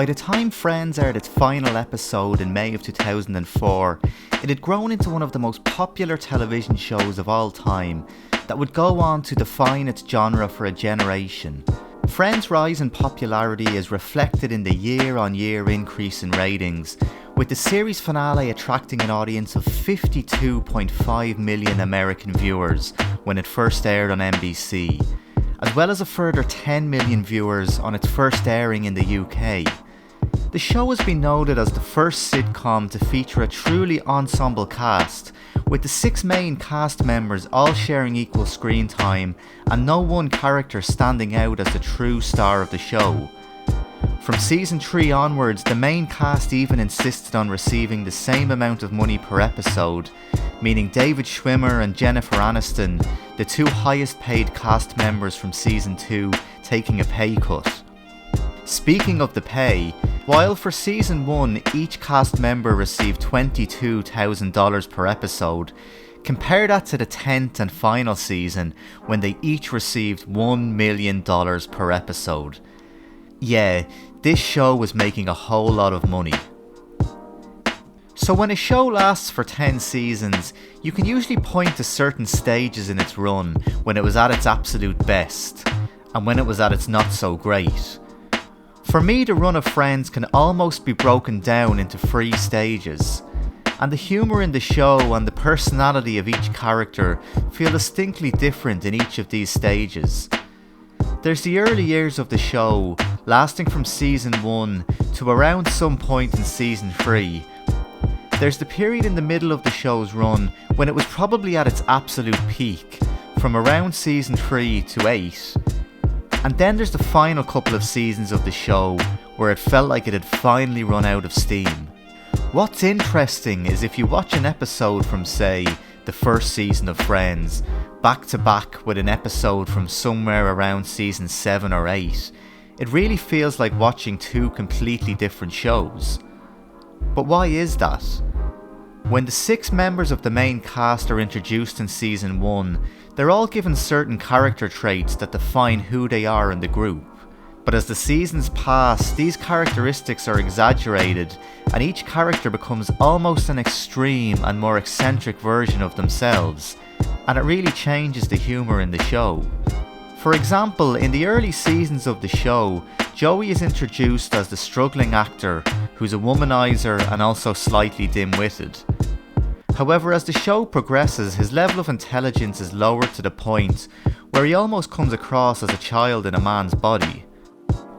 By the time Friends aired its final episode in May of 2004, it had grown into one of the most popular television shows of all time that would go on to define its genre for a generation. Friends' rise in popularity is reflected in the year-on-year increase in ratings, with the series finale attracting an audience of 52.5 million American viewers when it first aired on NBC, as well as a further 10 million viewers on its first airing in the UK. The show has been noted as the first sitcom to feature a truly ensemble cast, with the 6 main cast members all sharing equal screen time and no one character standing out as the true star of the show. From season 3 onwards, the main cast even insisted on receiving the same amount of money per episode, meaning David Schwimmer and Jennifer Anniston, the 2 highest paid cast members from season 2, taking a pay cut. Speaking of the pay, while for season 1 each cast member received $22,000 per episode, compare that to the 10th and final season when they each received $1 million per episode. Yeah, this show was making a whole lot of money. So when a show lasts for 10 seasons, you can usually point to certain stages in its run when it was at its absolute best, and when it was at its not so great. For me, the run of Friends can almost be broken down into 3 stages, and the humour in the show and the personality of each character feel distinctly different in each of these stages. There's the early years of the show, lasting from season 1 to around some point in season 3. There's the period in the middle of the show's run when it was probably at its absolute peak, from around season 3 to 8. And then there's the final couple of seasons of the show where it felt like it had finally run out of steam. What's interesting is if you watch an episode from, say, the first season of Friends, back to back with an episode from somewhere around season 7 or 8, it really feels like watching 2 completely different shows. But why is that? When the 6 members of the main cast are introduced in season 1, they're all given certain character traits that define who they are in the group. But as the seasons pass, these characteristics are exaggerated and each character becomes almost an extreme and more eccentric version of themselves, and it really changes the humour in the show. For example, in the early seasons of the show, Joey is introduced as the struggling actor who's a womanizer and also slightly dim-witted. However, as the show progresses, his level of intelligence is lowered to the point where he almost comes across as a child in a man's body.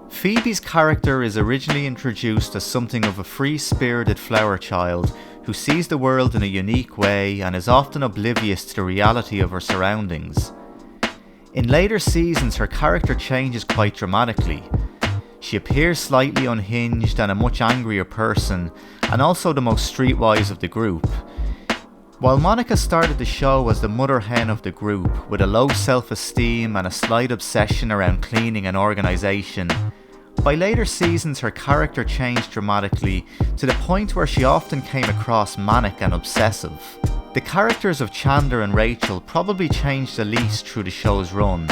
Phoebe's character is originally introduced as something of a free-spirited flower child who sees the world in a unique way and is often oblivious to the reality of her surroundings. In later seasons, her character changes quite dramatically. She appears slightly unhinged and a much angrier person, and also the most streetwise of the group. While Monica started the show as the mother hen of the group, with a low self-esteem and a slight obsession around cleaning and organisation, by later seasons her character changed dramatically to the point where she often came across manic and obsessive. The characters of Chandler and Rachel probably changed the least through the show's run,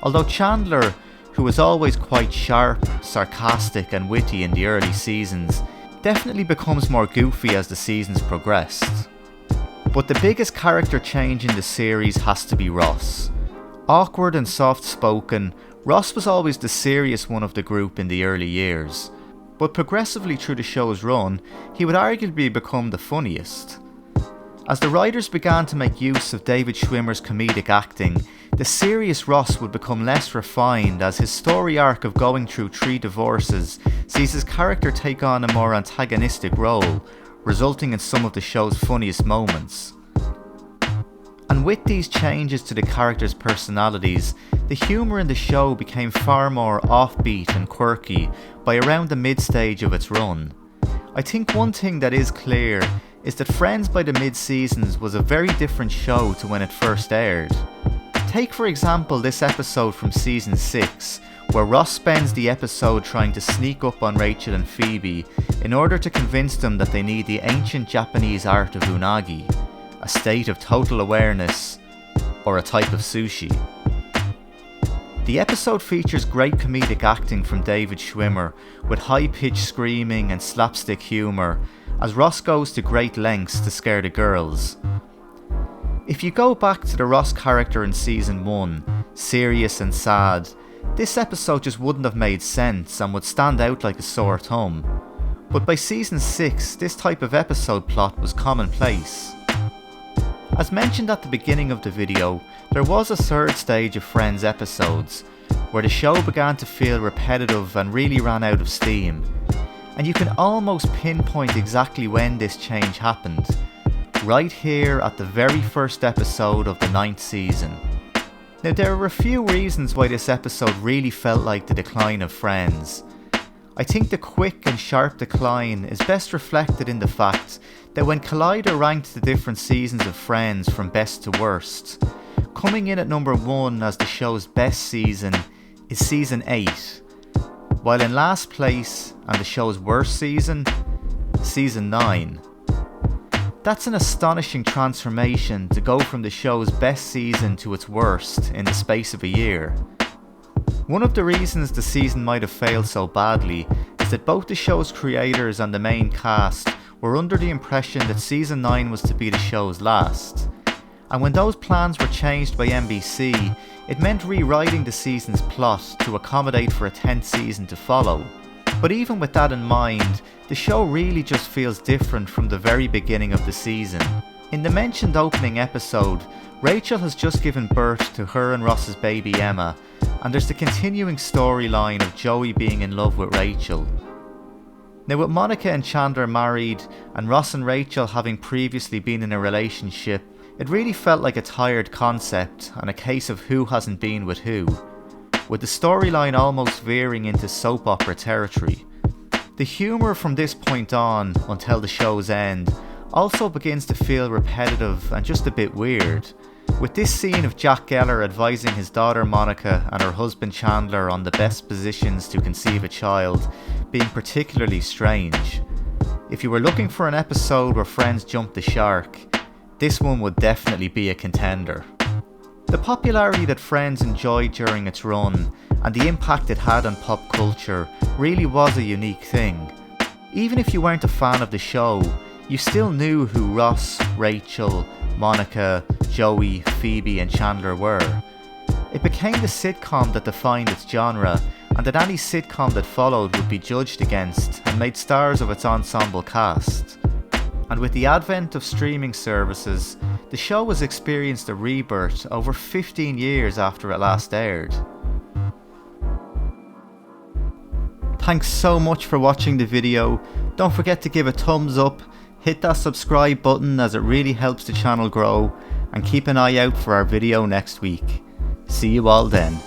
although Chandler, who was always quite sharp, sarcastic and witty in the early seasons, definitely becomes more goofy as the seasons progressed. But the biggest character change in the series has to be Ross. Awkward and soft-spoken, Ross was always the serious one of the group in the early years, but progressively through the show's run, he would arguably become the funniest. As the writers began to make use of David Schwimmer's comedic acting, the serious Ross would become less refined as his story arc of going through 3 divorces sees his character take on a more antagonistic role, resulting in some of the show's funniest moments. And with these changes to the characters' personalities, the humour in the show became far more offbeat and quirky by around the mid-stage of its run. I think one thing that is clear is that Friends by the mid-seasons was a very different show to when it first aired. Take for example this episode from season 6, where Ross spends the episode trying to sneak up on Rachel and Phoebe in order to convince them that they need the ancient Japanese art of unagi, a state of total awareness, or a type of sushi. The episode features great comedic acting from David Schwimmer, with high-pitched screaming and slapstick humour, as Ross goes to great lengths to scare the girls. If you go back to the Ross character in season 1, serious and sad, this episode just wouldn't have made sense and would stand out like a sore thumb. But by season 6, this type of episode plot was commonplace. As mentioned at the beginning of the video, there was a third stage of Friends episodes, where the show began to feel repetitive and really ran out of steam. And you can almost pinpoint exactly when this change happened. Right here at the very first episode of the 9th season. Now there are a few reasons why this episode really felt like the decline of Friends. I think the quick and sharp decline is best reflected in the fact that when Collider ranked the different seasons of Friends from best to worst, coming in at number 1 as the show's best season is season 8, while in last place and the show's worst season, season 9. That's an astonishing transformation to go from the show's best season to its worst in the space of a year. One of the reasons the season might have failed so badly is that both the show's creators and the main cast were under the impression that season 9 was to be the show's last. And when those plans were changed by NBC, it meant rewriting the season's plot to accommodate for a 10th season to follow. But even with that in mind, the show really just feels different from the very beginning of the season. In the mentioned opening episode, Rachel has just given birth to her and Ross's baby Emma, and there's the continuing storyline of Joey being in love with Rachel. Now with Monica and Chandler married, and Ross and Rachel having previously been in a relationship, it really felt like a tired concept and a case of who hasn't been with who, with the storyline almost veering into soap opera territory. The humour from this point on, until the show's end, also begins to feel repetitive and just a bit weird, with this scene of Jack Geller advising his daughter Monica and her husband Chandler on the best positions to conceive a child being particularly strange. If you were looking for an episode where Friends jumped the shark, this one would definitely be a contender. The popularity that Friends enjoyed during its run and the impact it had on pop culture really was a unique thing. Even if you weren't a fan of the show, you still knew who Ross, Rachel, Monica, Joey, Phoebe and Chandler were. It became the sitcom that defined its genre, and that any sitcom that followed would be judged against and made stars of its ensemble cast. And with the advent of streaming services, the show has experienced a rebirth over 15 years after it last aired. Thanks so much for watching the video. Don't forget to give a thumbs up, hit that subscribe button as it really helps the channel grow, and keep an eye out for our video next week. See you all then.